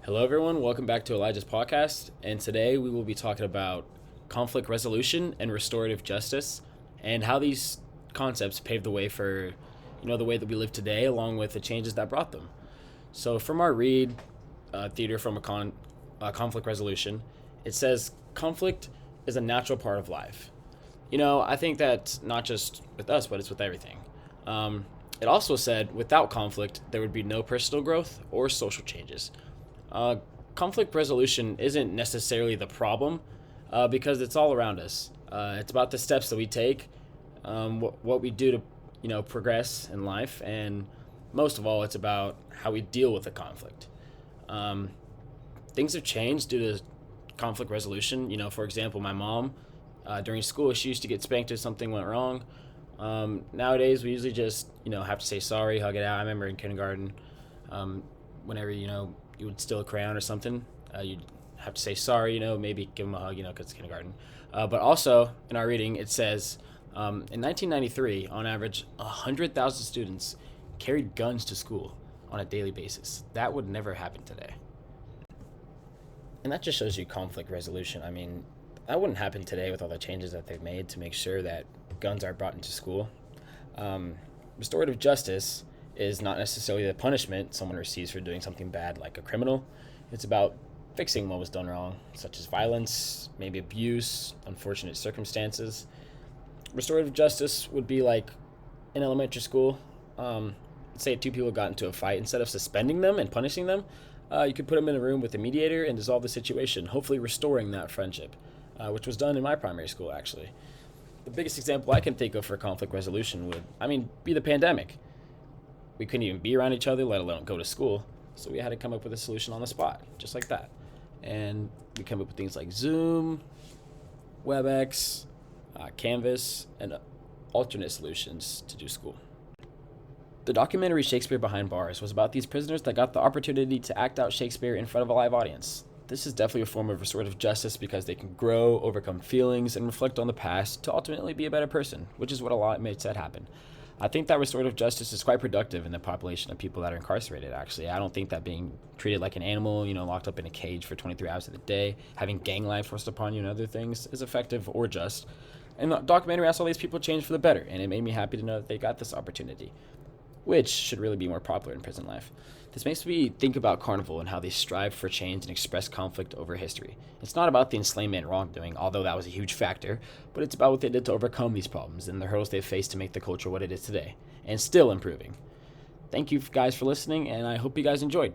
Hello, everyone. Welcome back to Elijah's podcast. And today we will be talking about conflict resolution and restorative justice and how these concepts paved the way for, the way that we live today, along with the changes that brought them. So, from our read, Theater from Conflict Resolution, it says conflict is a natural part of life. I think that's not just with us, but it's with everything. It also said without conflict, there would be no personal growth or social changes. Uh, Conflict resolution isn't necessarily the problem because it's all around us. It's about the steps that we take, what we do to, progress in life, and most of all, it's about how we deal with the conflict. Um, Things have changed due to conflict resolution. For example, my mom, during school, she used to get spanked if something went wrong. Nowadays, we usually just, have to say sorry, hug it out. I remember in kindergarten, whenever, you would steal a crayon or something, you'd have to say sorry, maybe give them a hug, because it's kindergarten. But also, in our reading, it says in 1993, on average, 100,000 students carried guns to school on a daily basis. That would never happen today. And that just shows you conflict resolution. I mean, that wouldn't happen today with all the changes that they've made to make sure that guns are brought into school. Um, Restorative justice is not necessarily the punishment someone receives for doing something bad, like a criminal. It's about fixing what was done wrong, such as violence, maybe abuse, unfortunate circumstances. Restorative justice would be like in elementary school. Say two people got into a fight. Instead of suspending them and punishing them, you could put them in a room with a mediator and dissolve the situation, hopefully restoring that friendship, which was done in my primary school, actually. The biggest example I can think of for conflict resolution would, be the pandemic. We couldn't even be around each other, let alone go to school. So we had to come up with a solution on the spot, just like that. And we come up with things like Zoom, WebEx, Canvas, and alternate solutions to do school. The documentary Shakespeare Behind Bars was about these prisoners that got the opportunity to act out Shakespeare in front of a live audience. This is definitely a form of restorative justice because they can grow, overcome feelings, and reflect on the past to ultimately be a better person, which is what a lot of inmates said happened. I think that restorative justice is quite productive in the population of people that are incarcerated, actually. I don't think that being treated like an animal, locked up in a cage for 23 hours of the day, having gang life forced upon you and other things is effective or just. And the documentary asked all these people change for the better, and it made me happy to know that they got this opportunity, which should really be more popular in prison life. This makes me think about Carnival and how they strive for change and express conflict over history. It's not about the enslavement and wrongdoing, although that was a huge factor, but it's about what they did to overcome these problems and the hurdles they faced to make the culture what it is today, and still improving. Thank you guys for listening, and I hope you guys enjoyed.